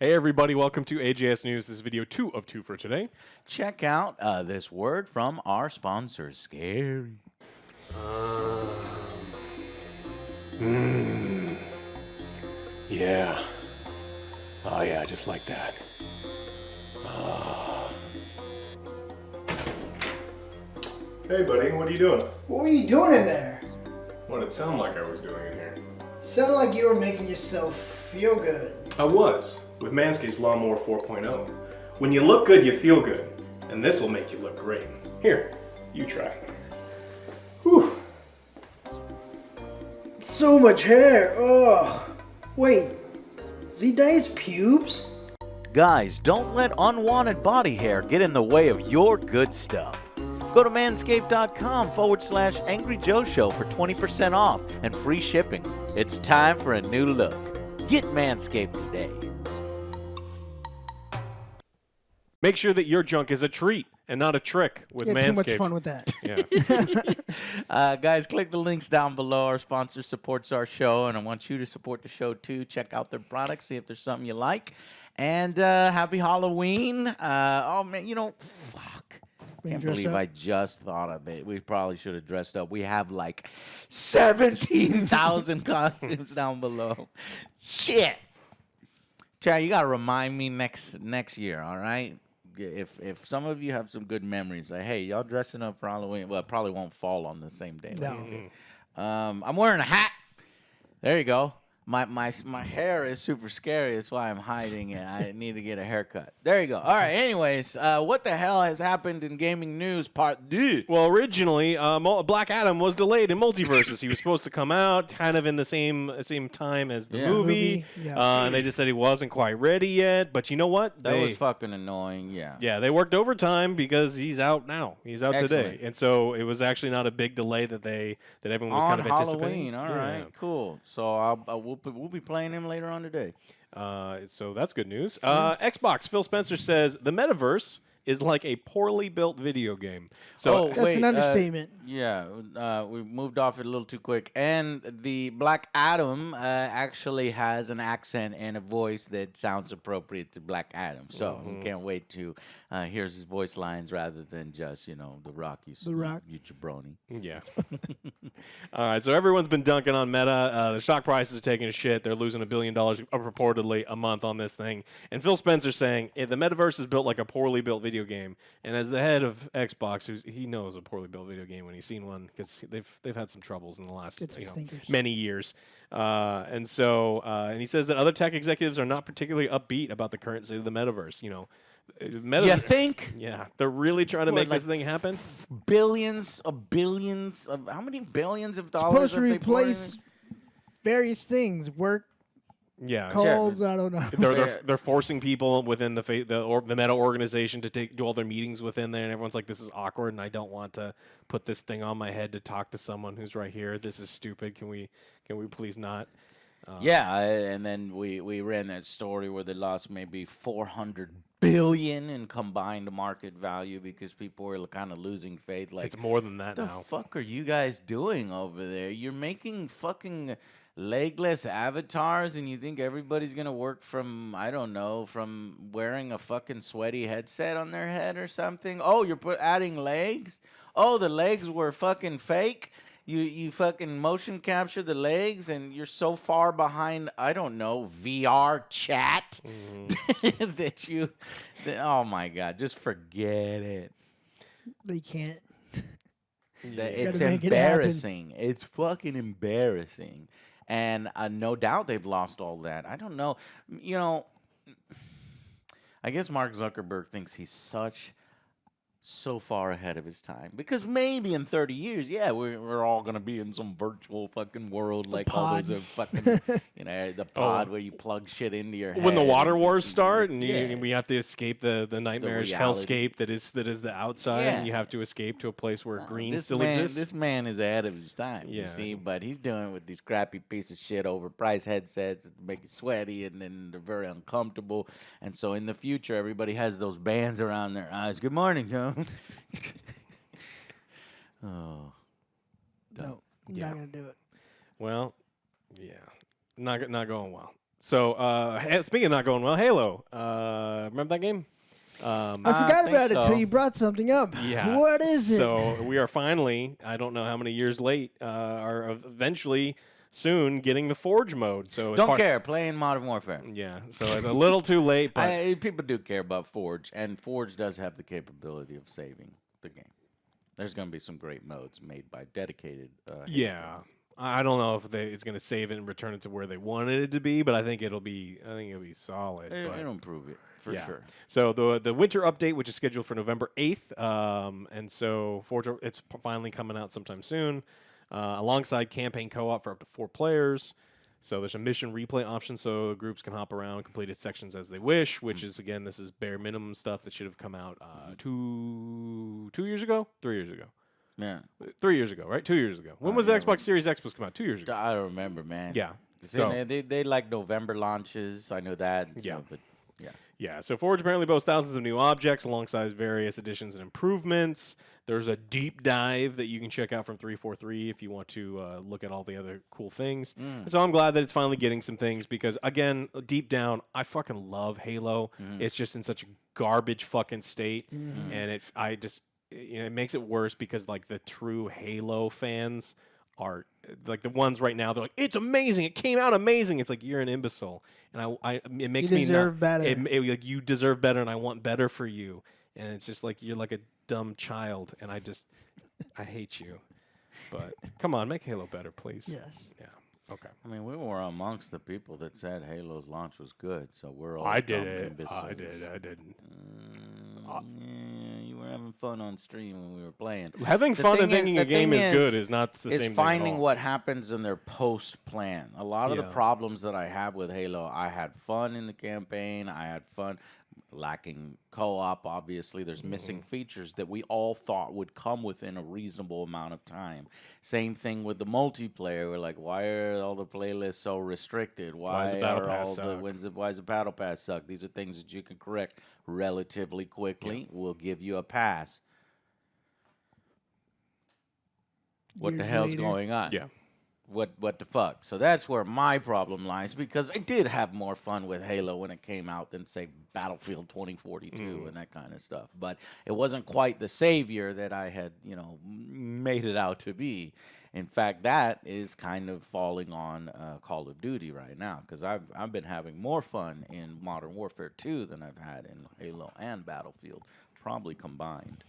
Hey everybody, welcome to AJS News. This is video 2 of 2 for today. Check out this word from our sponsor, Scary. Yeah. Oh yeah, just like that. Hey buddy, what are you doing? What were you doing in there? What did it sound like I was doing in here? Sounded like you were making yourself feel good. I was, with Manscaped's Lawnmower 4.0. When you look good, you feel good. And this will make you look great. Here, you try. Whew. So much hair. Ugh. Wait, does he dye his pubes? Guys, don't let unwanted body hair get in the way of your good stuff. Go to manscaped.com/Angry Joe Show for 20% off and free shipping. It's time for a new look. Get Manscaped today. Make sure that your junk is a treat and not a trick with Manscaped. Too much fun with that. Yeah. Guys, click the links down below. Our sponsor supports our show, and I want you to support the show too. Check out their products, see if there's something you like. And happy Halloween. Oh, man, fuck. Can't believe I just thought of it. We probably should have dressed up. We have like 17,000 costumes down below. Shit. Chad, you got to remind me next year, all right? If some of you have some good memories, like, hey, y'all dressing up for Halloween, well, it probably won't fall on the same day. No. I'm wearing a hat. There you go. My hair is super scary. That's why I'm hiding it. I need to get a haircut. There you go. All right. Anyways, what the hell has happened in gaming news part 2? Well, originally, Black Adam was delayed in Multiverses. He was supposed to come out kind of in the same time as the movie. Yeah. And they just said he wasn't quite ready yet. But you know what? That was fucking annoying. Yeah. Yeah, they worked overtime because he's out now. He's out today. And so it was actually not a big delay that everyone was kind of anticipating. Halloween. All right. Cool. So we'll be playing him later on today. So that's good news. Xbox, Phil Spencer says, the metaverse is like a poorly built video game. So That's an understatement. We moved off it a little too quick. And the Black Adam actually has an accent and a voice that sounds appropriate to Black Adam. So we can't wait to hear his voice lines rather than just, the Rock. You jabroni. Yeah. All right, so everyone's been dunking on Meta. The stock prices are taking a shit. They're losing $1 billion purportedly a month on this thing. And Phil Spencer saying, the metaverse is built like a poorly built video game. And as the head of Xbox, he knows a poorly built video game when he's seen one because they've had some troubles in the last many years. And he says that other tech executives are not particularly upbeat about the current state of the metaverse. You think? Yeah, they're really trying to make this thing happen. Billions of how many billions of dollars? Supposed to replace various things. Work. Yeah, calls. I don't know. They're forcing people within the Meta organization to do all their meetings within there, and everyone's like, "This is awkward, and I don't want to put this thing on my head to talk to someone who's right here. This is stupid. Can we please not?" And then we ran that story where they lost maybe $400 billion in combined market value because people were kind of losing faith. Like, it's more than that now. What the fuck are you guys doing over there? You're making fucking legless avatars, and you think everybody's gonna work from wearing a fucking sweaty headset on their head or something? Oh, you're adding legs? Oh, the legs were fucking fake? You fucking motion capture the legs, and you're so far behind, VR chat oh my God, just forget it. They can't. It's embarrassing. It's fucking embarrassing. And no doubt they've lost all that. I don't know. I guess Mark Zuckerberg thinks he's so far ahead of his time because maybe in 30 years, we're all gonna be in some virtual fucking world like all those fucking the pod where you plug shit into your head. When the water wars start and we have to escape the nightmarish hellscape that is the outside, and you have to escape to a place where green still exists. This man is ahead of his time, you see, but he's doing it with these crappy piece of shit overpriced headsets that make it sweaty and then they're very uncomfortable. And so in the future, everybody has those bands around their eyes. Good morning, Joe. No, not gonna do it. Well, yeah, not going well. So speaking of not going well, Halo. Remember that game? I forgot think about it so. till you brought something up. Yeah. What is it? So we are finally, I don't know how many years late, are eventually soon getting the Forge mode. So it's Don't care. Playing Modern Warfare. Yeah. So it's a little too late, but People do care about Forge, and Forge does have the capability of saving the game. There's going to be some great modes made by dedicated. yeah. I don't know if it's going to save it and return it to where they wanted it to be, but I think it'll be solid. But It'll improve it for sure. So the winter update, which is scheduled for November 8th, and so Forge, it's finally coming out sometime soon, alongside campaign co-op for up to 4 players. So there's a mission replay option, so groups can hop around, completed sections as they wish. Which is again, this is bare minimum stuff that should have come out 2 years ago, 3 years ago. Yeah. 3 years ago, right? 2 years ago. When was the Xbox Series X come out? 2 years ago. I don't remember, man. Yeah. See, So they like November launches. I know that. Yeah. But yeah. yeah. So Forge apparently boasts thousands of new objects alongside various additions and improvements. There's a deep dive that you can check out from 343 if you want to look at all the other cool things. And so I'm glad that it's finally getting some things because, again, deep down, I fucking love Halo. It's just in such a garbage fucking state, and it makes it worse because like the true Halo fans are like the ones right now. They're like, it's amazing. It came out amazing. It's like you're an imbecile, and it makes me deserve better. Like you deserve better, and I want better for you. And it's just like you're like a dumb child, and I hate you. But come on, make Halo better, please. Yes. Yeah. Okay. I mean, we were amongst the people that said Halo's launch was good, so we're all I did dumb it. imbeciles. I didn't. Yeah, you were having fun on stream when we were playing. Having fun and thinking a game is good is not the same thing It's finding at all. what happens in their post plan. A lot of the Yeah. problems that I have with Halo, I had fun in the campaign. I had fun. Lacking co-op, obviously. There's missing features that we all thought would come within a reasonable amount of time. Same thing with the multiplayer. We're like, why are all the playlists so restricted? Why does the Battle are Pass all suck? why does the Battle Pass suck? These are things that you can correct relatively quickly. We'll give you a pass. What the Years hell's later. going on? Yeah. What the fuck? So that's where my problem lies because I did have more fun with Halo when it came out than say Battlefield 2042 and that kind of stuff. But it wasn't quite the savior that I had, made it out to be. In fact, that is kind of falling on Call of Duty right now because I've been having more fun in Modern Warfare 2 than I've had in Halo and Battlefield, probably combined.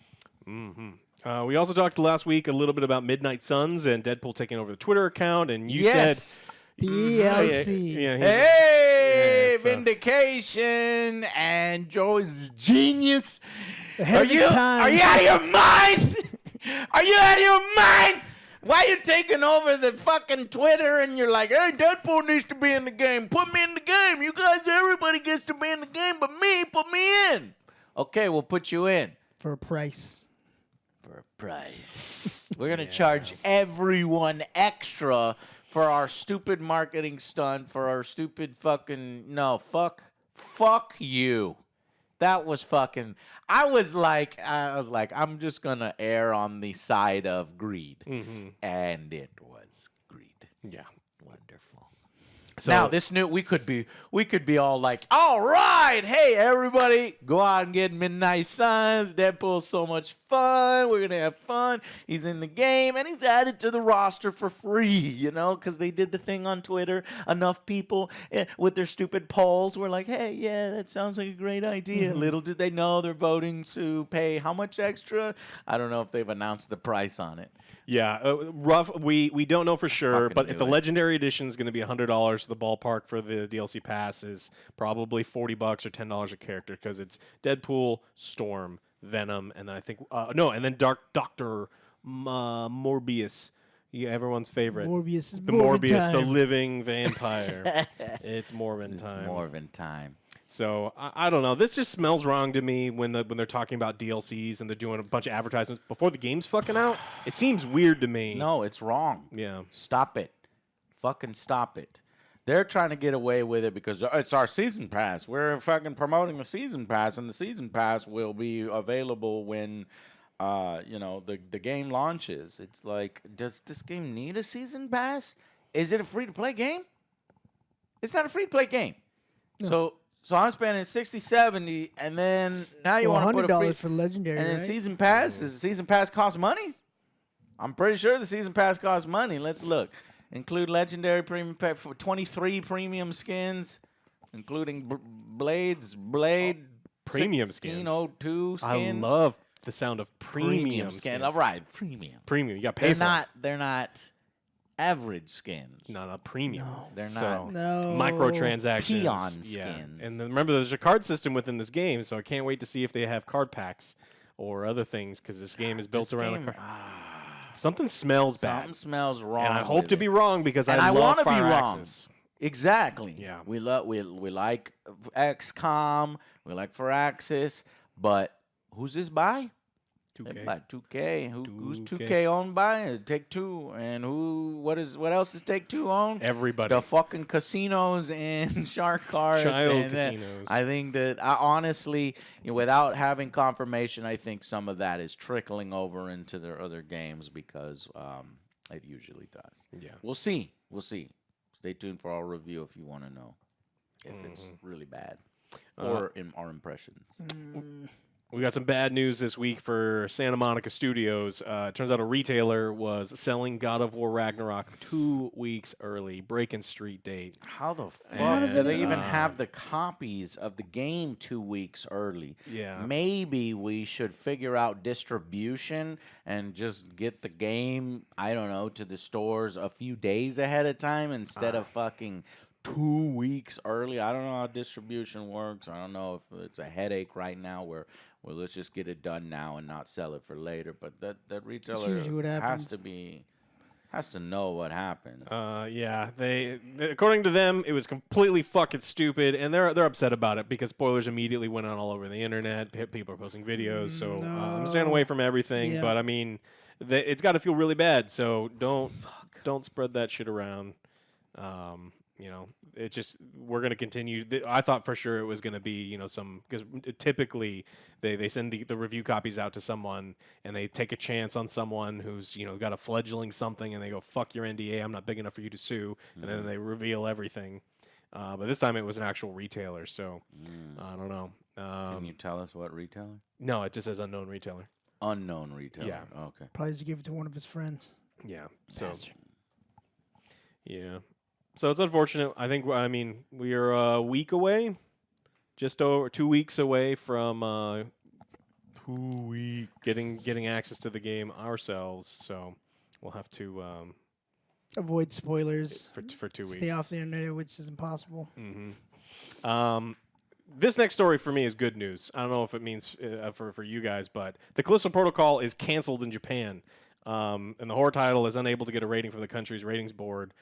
We also talked last week a little bit about Midnight Suns and Deadpool taking over the Twitter account, and you Yes. DLC. yeah, Hey, yeah, so- vindication and Joey's genius. Ahead of his time. Are you out of your mind? Are you out of your mind? Why you taking over the fucking Twitter and you're like, hey, Deadpool needs to be in the game. Put me in the game. You guys, everybody gets to be in the game, but me, put me in. Okay, we'll put you in. For a price. For a price. We're going to charge everyone extra for our stupid marketing stunt, for our stupid fucking, fuck you. That was fucking, I was like, I'm just going to err on the side of greed. And it was greed. Yeah. Wonderful. So Now this new we could be all like, all right, hey everybody, go out and get Midnight Suns. Deadpool's so much fun. We're gonna have fun. He's in the game and he's added to the roster for free, because they did the thing on Twitter. Enough people with their stupid polls were like, hey, yeah, that sounds like a great idea. Little did they know they're voting to pay how much extra? I don't know if they've announced the price on it. Yeah, rough. We don't know for sure, Fucking but if knew the it. Legendary Edition is going to be $100, the ballpark for the DLC pass is probably $40 or $10 a character because it's Deadpool, Storm, Venom, and then I think and then Doctor Morbius. Yeah, everyone's favorite. Morbius is the Morbin Morbius, the time. living vampire. It's Morbin It's time. Morvin time. So I don't know. This just smells wrong to me when they're talking about DLCs and they're doing a bunch of advertisements before the game's fucking out. It seems weird to me. No, it's wrong. Yeah. Stop it. Fucking stop it. They're trying to get away with it because it's our season pass. We're fucking promoting the season pass, and the season pass will be available when, the game launches. It's like, does this game need a season pass? Is it a free-to-play game? It's not a free-to-play game. So I'm spending 60, 70, and then now you want to put a free $100 for legendary, and then right? season pass. Does the season pass cost money? I'm pretty sure the season pass costs money. Let's look. Include legendary premium pack for 23 premium skins, including blade Premium skins. 1602 skin. I love the sound of premium skins. All right, premium. Premium. You got to pay for it. They're not average skins. Not premium. They're So, not. No. microtransactions. Peon Yeah. skins. And then remember, there's a card system within this game, so I can't wait to see if they have card packs or other things because this game is built around a card. Something smells bad. Something smells wrong. And I hope with to it. be wrong because And I I love wanna be Fire wrong. Axis. Exactly. Yeah. We like XCOM. We like Firaxis. But who's this by? 2K. By 2K. Who's 2K. 2K owned by? Take-Two. And what else is Take-Two owned? Everybody. The fucking casinos and shark cards. Child and casinos. I think that, honestly, without having confirmation, I think some of that is trickling over into their other games because it usually does. Yeah. We'll see. Stay tuned for our review if you want to know if it's really bad or in our impressions. We got some bad news this week for Santa Monica Studios. It turns out a retailer was selling God of War Ragnarok 2 weeks early, breaking street date. How the fuck does do it- they even have the copies of the game 2 weeks early? Yeah. Maybe we should figure out distribution and just get the game, I don't know, to the stores a few days ahead of time instead of fucking 2 weeks early. I don't know how distribution works. I don't know if it's a headache right now where let's just get it done now and not sell it for later. But that retailer usually what happens. has to know what happened. Yeah, they according to them, it was completely fucking stupid, and they're upset about it because spoilers immediately went on all over the internet. People are posting videos, so I'm staying away from everything. Yeah. But I mean, it's got to feel really bad. So don't spread that shit around. It just we're gonna continue. I thought for sure it was gonna be some because typically they send the review copies out to someone and they take a chance on someone who's got a fledgling something and they go fuck your NDA, I'm not big enough for you to sue, and then they reveal everything. But this time it was an actual retailer, so I don't know. Can you tell us what retailer? No, it just says unknown retailer. Unknown retailer. Yeah. Okay. Probably just give it to one of his friends. Yeah. So Bastard. yeah. So it's unfortunate. I mean, we are a week away, just over 2 weeks away from 2 weeks getting access to the game ourselves. So we'll have to Avoid spoilers. for 2 weeks. Stay off the internet, which is impossible. This next story for me is good news. I don't know if it means for you guys, but the Callisto Protocol is canceled in Japan, and the horror title is unable to get a rating from the country's ratings board.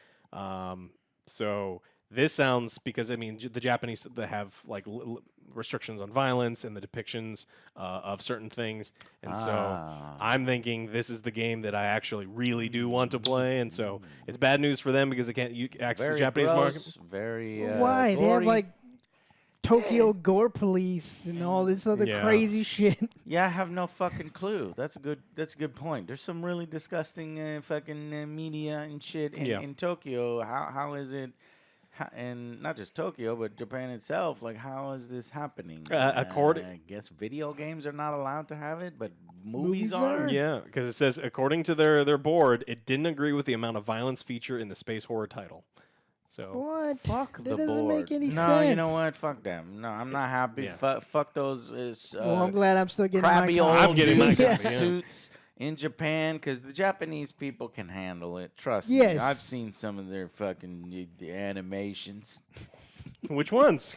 So this sounds because the Japanese they have like restrictions on violence and the depictions of certain things, and so I'm thinking this is the game that I actually really do want to play, and so it's bad news for them because they can't access the Japanese market. Very Why? They have gory. like Tokyo Gore Police and all this other Yeah. crazy shit. Yeah, I have no fucking clue. That's a good point. There's some really disgusting fucking media and shit in Tokyo. How is it? And not just Tokyo, but Japan itself. Like, how is this happening? I guess video games are not allowed to have it, but movies are. Yeah, because it says according to their board, it didn't agree with the amount of violence feature in the space horror title. So What? Fuck that the doesn't board. make any no, sense. you know what? Fuck them. No, I'm not happy. Yeah. Fuck those. Well, I'm glad I'm still getting Crabby my old copy. I'm getting my dudes in copy, yeah. suits in Japan because the Japanese people can handle it. Trust me. Yes. I've seen some of their fucking animations. which ones?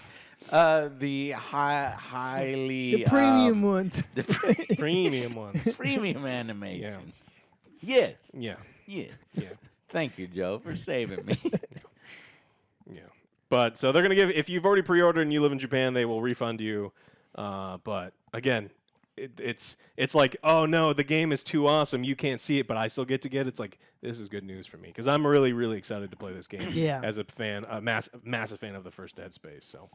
The highly The premium ones. the Premium ones. premium animations. Yes. Yeah, Yeah. yeah. Thank you, Joe, for saving me. Yeah, but so they're gonna give if you've already pre-ordered and you live in Japan, they will refund you. But again, it's like, oh no, the game is too awesome, you can't see it, but I still get to get it. It's like this is good news for me because I'm really really excited to play this game. Yeah. as a fan, a massive fan of the first Dead Space. So,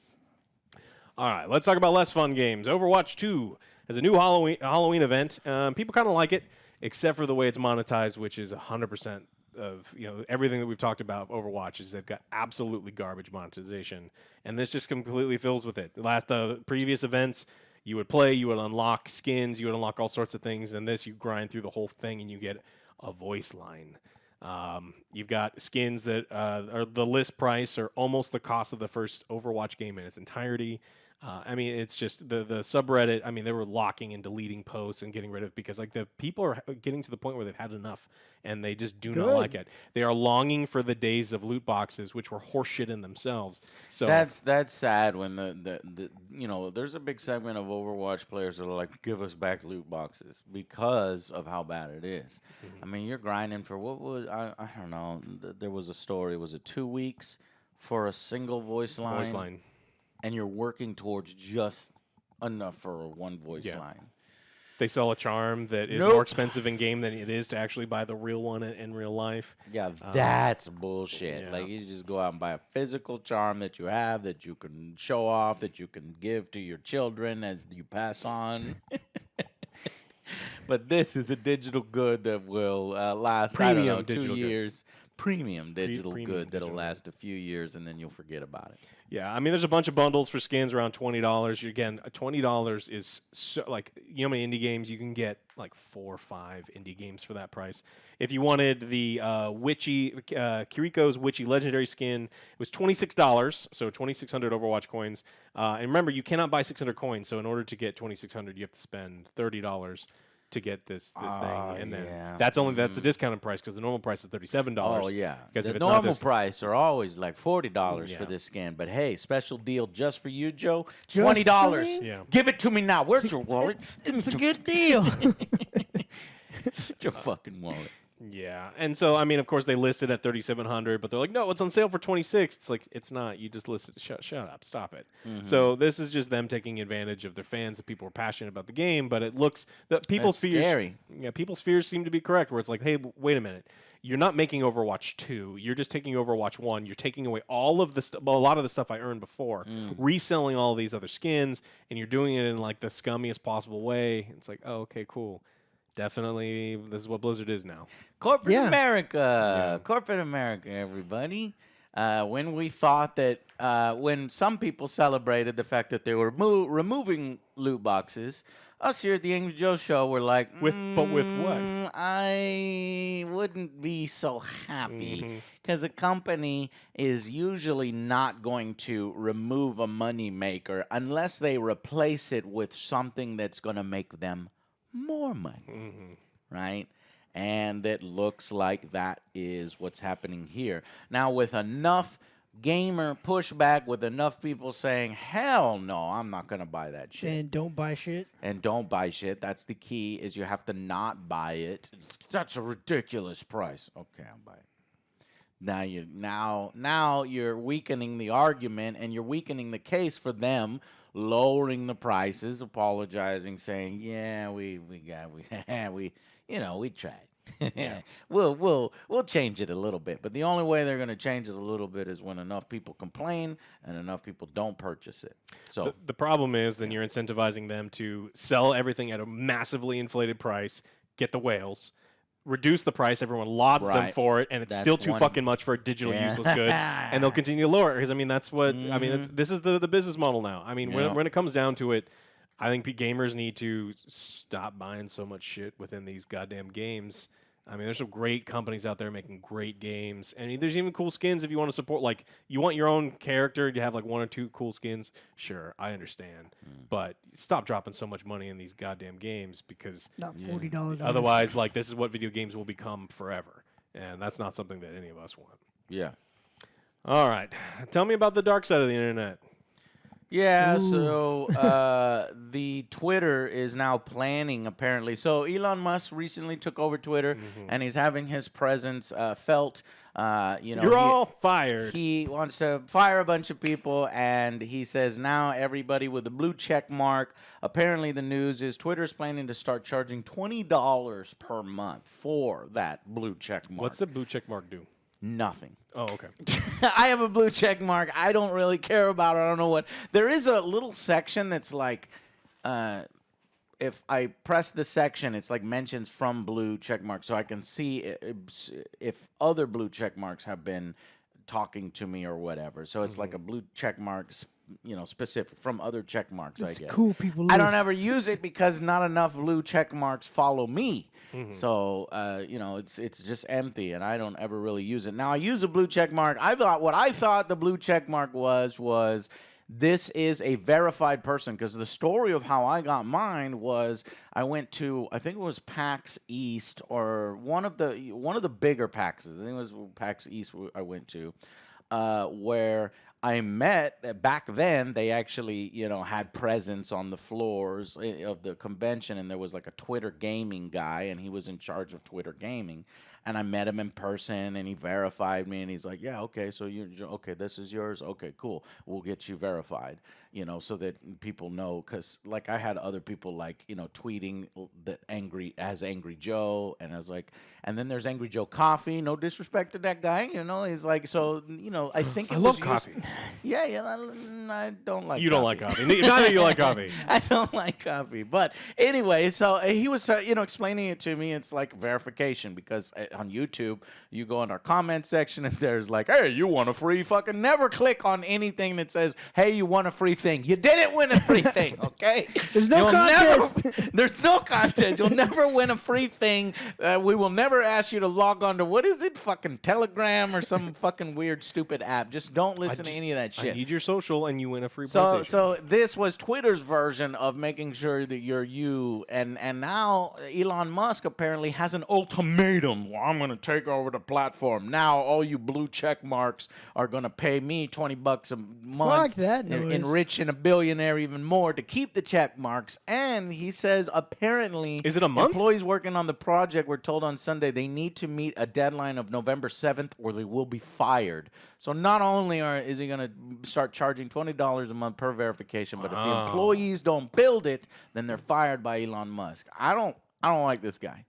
all right, let's talk about less fun games. Overwatch 2 has a new Halloween event. People kind of like it, except for the way it's monetized, which is 100% everything that we've talked about Overwatch is they've got absolutely garbage monetization, and this just completely fills with it. The previous events, you would play, you would unlock skins, you would unlock all sorts of things, and this you grind through the whole thing and you get a voice line. You've got skins that are the list price or almost the cost of the first Overwatch game in its entirety. I mean, it's just the subreddit. I mean, they were locking and deleting posts and getting rid of because like the people are getting to the point where they've had enough and they just do not like it. They are longing for the days of loot boxes, which were horseshit in themselves. So that's sad when the there's a big segment of Overwatch players that are like, give us back loot boxes because of how bad it is. I mean, you're grinding for what was I don't know. There was a story. Was it 2 weeks for a single voice line? And you're working towards just enough for one voice line. They sell a charm that is more expensive in game than it is to actually buy the real one in real life. Yeah, that's bullshit. Like you just go out and buy a physical charm that you have, that you can show off, that you can give to your children as you pass on. But this is a digital good that will last, Premium I don't know, digital 2 good. years. Premium digital Premium good that'll digital last a few years and then you'll forget about it. Yeah, I mean, there's a bunch of bundles for skins around $20. Again, $20 is so, like, you know how many indie games you can get? Like 4 or 5 indie games for that price. If you wanted the Kiriko's Witchy Legendary skin, it was $26, so 2,600 Overwatch coins. And remember, you cannot buy 600 coins, so in order to get 2,600, you have to spend $30 to get this thing, and then that's a discounted price because the normal price is $37. Oh yeah, because the normal price are always like $40 for this skin. But hey, special deal just for you, Joe, $20. Yeah. Give it to me now. Where's your wallet? It's a good deal. Your fucking wallet. Yeah, and so I mean, of course, they listed at 3,700, but they're like, no, it's on sale for 26. It's like it's not. You just listed. Shut up, stop it. So this is just them taking advantage of their fans. That people are passionate about the game, but it looks that people's fears. Scary. Yeah, people's fears seem to be correct. Where it's like, hey, wait a minute, you're not making Overwatch 2. You're just taking Overwatch 1. You're taking away all of the a lot of the stuff I earned before, reselling all these other skins, and you're doing it in like the scummiest possible way. It's like, oh, okay, cool. Definitely, this is what Blizzard is now. Corporate America. Corporate America, everybody. When we thought that, when some people celebrated the fact that they were removing loot boxes, us here at the Angry Joe Show were like, But with what? I wouldn't be so happy because a company is usually not going to remove a money maker unless they replace it with something that's going to make them more money, right? And it looks like that is what's happening here. Now, with enough gamer pushback, with enough people saying, hell no, I'm not going to buy that shit. And don't buy shit. And don't buy shit. That's the key, is you have to not buy it. That's a ridiculous price. Okay, I'll buy it. Now you're weakening the argument and you're weakening the case for them lowering the prices, apologizing, saying, "Yeah, we tried. We'll change it a little bit." But the only way they're going to change it a little bit is when enough people complain and enough people don't purchase it. So The problem is then you're incentivizing them to sell everything at a massively inflated price, get the whales, reduce the price, everyone lauds them for it, and it's still too fucking much for a digital useless good, and they'll continue to lower it because I mean that's what I mean. This is the business model now. I mean when it comes down to it, I think gamers need to stop buying so much shit within these goddamn games. I mean, there's some great companies out there making great games. I mean, there's even cool skins if you want to support. Like, you want your own character, you have like 1 or 2 cool skins. Sure, I understand, but stop dropping so much money in these goddamn games because Not $40. otherwise, like, this is what video games will become forever, and that's not something that any of us want. yeah. All right, tell me about the dark side of the internet. Yeah, so the Twitter is now planning, apparently. So Elon Musk recently took over Twitter, and he's having his presence felt. You're all fired. He wants to fire a bunch of people, and he says now everybody with a blue check mark. Apparently, the news is Twitter's planning to start charging $20 per month for that blue check mark. What's the blue check mark do? Nothing. Oh, okay. I have a blue check mark. I don't really care about it. I don't know what. There is a little section that's like, if I press the section, it's like mentions from blue check marks, so I can see if other blue check marks have been talking to me or whatever. So it's like a blue check mark, specific from other check marks. I It's guess. cool people I don't list. ever use it because not enough blue check marks follow me. So it's just empty, and I don't ever really use it. Now I use a blue check mark. What I thought the blue check mark was this is a verified person, because the story of how I got mine was I went to, I think it was PAX East, or one of the bigger PAXs. I think it was PAX East I went to, where I met, back then they actually had presence on the floors of the convention, and there was like a Twitter gaming guy, and he was in charge of Twitter gaming. And I met him in person, and he verified me, and he's like, "Yeah, okay, so okay, this is yours. Okay, cool. We'll get you verified." So that people know, because like I had other people like tweeting that Angry Joe, and I was like, and then there's Angry Joe Coffee. No disrespect to that guy, he's like, so I think I it love was coffee. Yeah, I don't like. You don't like coffee. Neither you like coffee. I don't like coffee. But anyway, so he was, explaining it to me. It's like verification, because on YouTube, you go in our comment section and there's like, hey, you want a free fucking, never click on anything that says, hey, you want a free thing. You didn't win a free thing, okay? There's no contest. There's no contest. You'll never win a free thing. We will never ask you to log on to, what is it, fucking Telegram or some fucking weird, stupid app. Just don't listen to any of that shit. I need your social, and you win a free PlayStation. So this was Twitter's version of making sure that you're you, and now Elon Musk apparently has an ultimatum. Well, I'm going to take over the platform. Now all you blue check marks are going to pay me $20 a month. Fuck that noise. Enriching a billionaire even more to keep the check marks. And he says apparently, Is it a month? Employees working on the project were told on Sunday they need to meet a deadline of November 7th or they will be fired. So not only is he going to start charging $20 a month per verification, but if the employees don't build it, then they're fired by Elon Musk. I don't like this guy.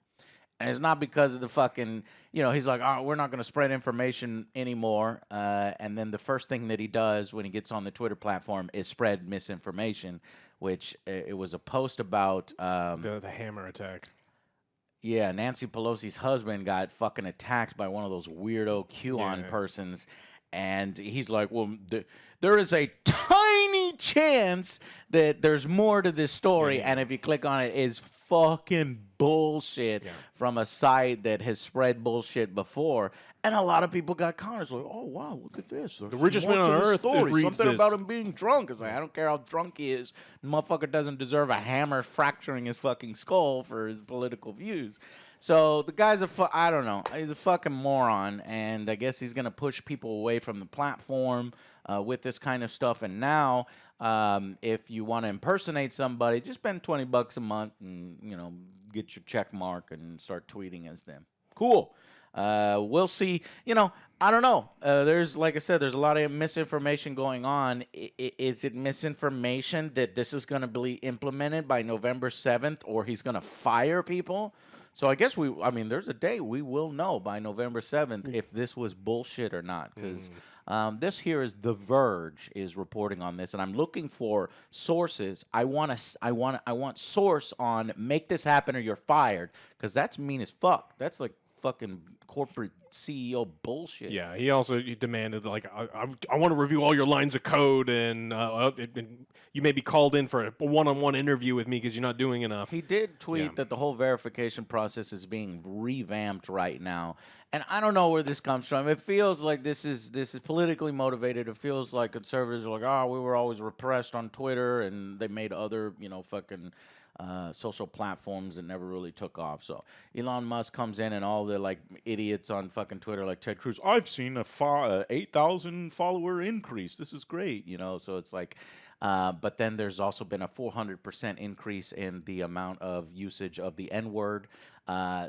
And it's not because of the fucking, he's like, oh, we're not going to spread information anymore. And then the first thing that he does when he gets on the Twitter platform is spread misinformation, which it was a post about the hammer attack. Yeah, Nancy Pelosi's husband got fucking attacked by one of those weirdo QAnon Yeah. persons. And he's like, well, there is a tiny chance that there's more to this story. Yeah. And if you click on it, it's fucking bullshit from a site that has spread bullshit before. And a lot of people got caught. It's like, oh, wow, look at this. There's The richest more man to on this earth story. reads Something this. about him being drunk. It's like, I don't care how drunk he is. The motherfucker doesn't deserve a hammer fracturing his fucking skull for his political views. So the guy's I don't know. He's a fucking moron, and I guess he's going to push people away from the platform with this kind of stuff. And now, if you want to impersonate somebody, just spend $20 a month and, get your check mark and start tweeting as them. Cool. We'll see. I don't know. There's, like I said, there's a lot of misinformation going on. Is it misinformation that this is going to be implemented by November 7th, or he's going to fire people? So I guess there's a day we will know by November 7th if this was bullshit or not, because this here is The Verge is reporting on this, and I'm looking for sources. I want source on make this happen or you're fired, because that's mean as fuck. That's like fucking corporate CEO bullshit. Yeah, he demanded, like, I want to review all your lines of code, and you may be called in for a one-on-one interview with me because you're not doing enough. He did tweet that the whole verification process is being revamped right now. And I don't know where this comes from. It feels like this is politically motivated. It feels like conservatives are like, we were always repressed on Twitter, and they made other, fucking social platforms that never really took off. So Elon Musk comes in, and all the like idiots on fucking Twitter, like Ted Cruz, I've seen a 8,000 follower increase. This is great, So it's like, but then there's also been a 400% increase in the amount of usage of the N-word.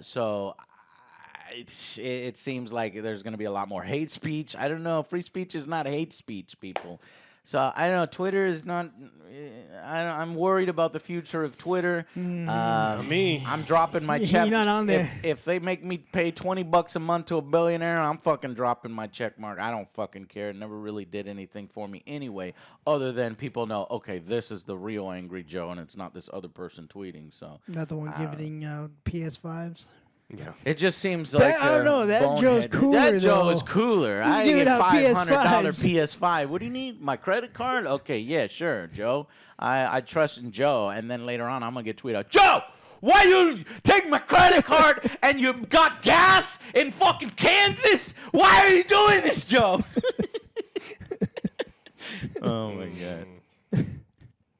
So it seems like there's going to be a lot more hate speech. I don't know. Free speech is not hate speech, people. So I don't know. Twitter is not. I'm worried about the future of Twitter. Me. I'm dropping my You're check. not on there. If they make me pay $20 a month to a billionaire, I'm fucking dropping my check mark. I don't fucking care. It never really did anything for me anyway, other than people know, okay, this is the real Angry Joe, and it's not this other person tweeting. So Not the one giving out PS5s. Yeah. it just seems like I don't know. That Joe's boneheaded. cooler, That Joe though. is cooler. He's I giving get out $500 PS5s. PS5. What do you need? My credit card? Okay, yeah, sure, Joe. I trust in Joe, and then later on, I'm gonna get tweeted out, Joe. Why you take my credit card and you got gas in fucking Kansas? Why are you doing this, Joe? Oh my god.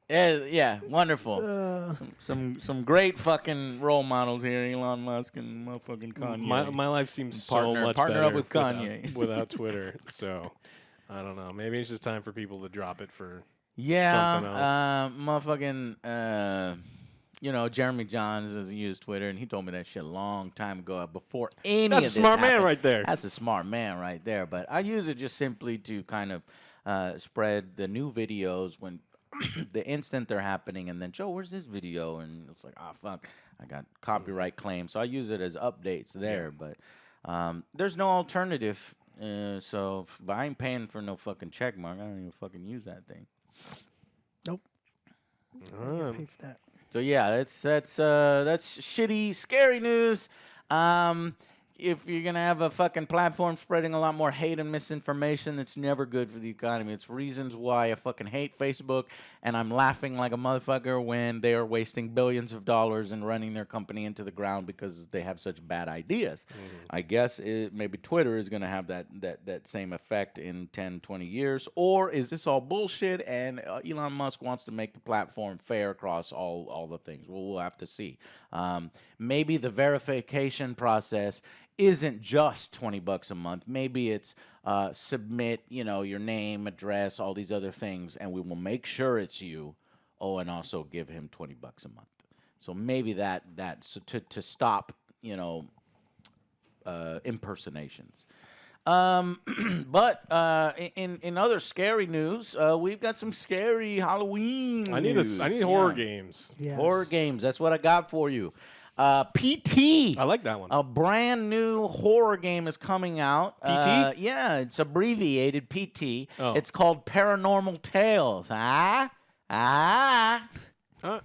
Yeah, wonderful. Some great fucking role models here, Elon Musk and motherfucking Kanye. My life seems Partner- so much partner better up with Kanye. without Twitter. So I don't know. Maybe it's just time for people to drop it for something Motherfucking, Jeremy Johns has used Twitter, and he told me that shit a long time ago before any That's of a this smart man happened. right there. That's a smart man right there. But I use it just simply to kind of spread the new videos when the instant they're happening, and then, Joe, where's this video? And it's like, oh, fuck, I got copyright claims. So I use it as updates there. But there's no alternative. But I ain't paying for no fucking check mark. I don't even fucking use that thing. Nope. Pay for that. So yeah, that's shitty, scary news. If you're gonna have a fucking platform spreading a lot more hate and misinformation, that's never good for the economy. It's reasons why I fucking hate Facebook, and I'm laughing like a motherfucker when they are wasting billions of dollars and running their company into the ground because they have such bad ideas. I guess maybe Twitter is gonna have that same effect in 10, 20 years, or is this all bullshit? And Elon Musk wants to make the platform fair across all the things. Well, we'll have to see. Maybe the verification process isn't just $20 a month. Maybe it's submit, your name, address, all these other things, and we will make sure it's you. Oh, and also give him $20 a month. So maybe so to stop, impersonations. But in other scary news, we've got some scary Halloween. I need news. I need horror games. Yes. Horror games. That's what I got for you. PT. I like that one. A brand new horror game is coming out. PT? Yeah, it's abbreviated PT. Oh. It's called Paranormal Tales.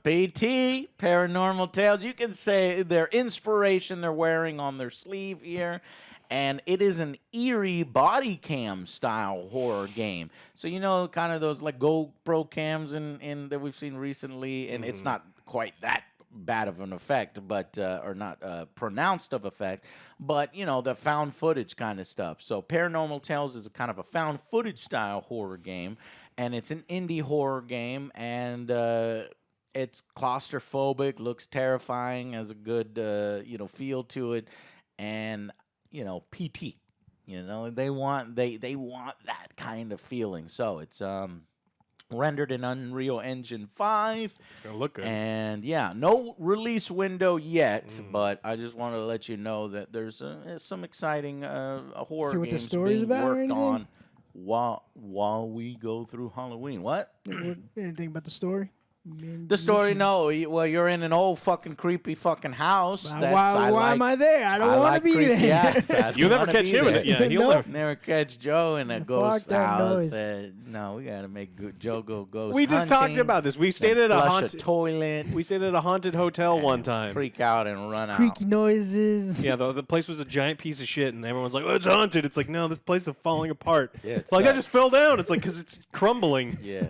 PT, Paranormal Tales. You can say their inspiration they're wearing on their sleeve here. And it is an eerie body cam style horror game. So, kind of those like GoPro cams in that we've seen recently. And it's not quite that bad of an effect, but or not pronounced of effect, but the found footage kind of stuff. So Paranormal Tales is a kind of a found footage style horror game, and it's an indie horror game, and it's claustrophobic, looks terrifying, has a good feel to it, and PT, they want that kind of feeling. So it's rendered in Unreal Engine 5. It's gonna look good. And yeah, no release window yet, but I just wanted to let you know that there's some exciting horror See what the games story's being about or worked anything? on while we go through Halloween. What? Anything about the story? The story? No. Well, you're in an old fucking creepy fucking house. Why am I there? I don't want to be creepy there. houses. I You'll don't never wanna catch be him in there. it. Yeah, he'll Nope. never. Never catch Joe in a Fuck ghost that house. noise. No, we gotta make Joe go ghost. We just talked hunting, about this. We stayed then at a flush haunted. toilet. We stayed at a haunted hotel one time. Freak out and run out. Creaky noises. Yeah, the place was a giant piece of shit, and everyone's like, "Oh, it's haunted." It's like, no, this place is falling apart. Yeah, it it's like I sucks. just fell down. It's like because it's crumbling. Yeah.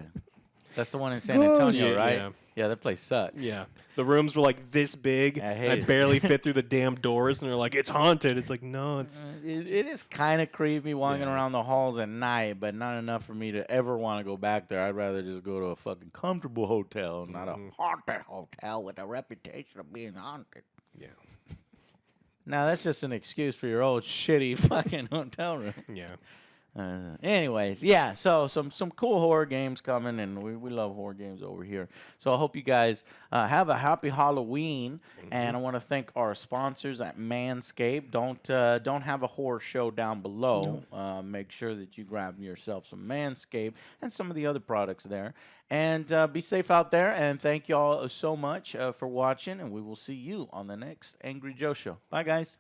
That's the one in San ghost. Antonio, Yeah, right? yeah. Yeah, that place sucks. Yeah, the rooms were like this big. I hate I it. barely fit through the damn doors, and they're like, "It's haunted." It's like, no, it's It is kind of creepy walking Yeah. around the halls at night, but not enough for me to ever want to go back there. I'd rather just go to a fucking comfortable hotel, not a haunted hotel with a reputation of being haunted. yeah, Now, that's just an excuse for your old shitty fucking hotel room. yeah. Anyways, yeah, so some cool horror games coming, and we love horror games over here. So I hope you guys have a happy Halloween, and I want to thank our sponsors at Manscaped. Don't have a horror show down below. Make sure that you grab yourself some Manscaped and some of the other products there, and be safe out there. And thank y'all so much for watching, and we will see you on the next Angry Joe Show. Bye, guys.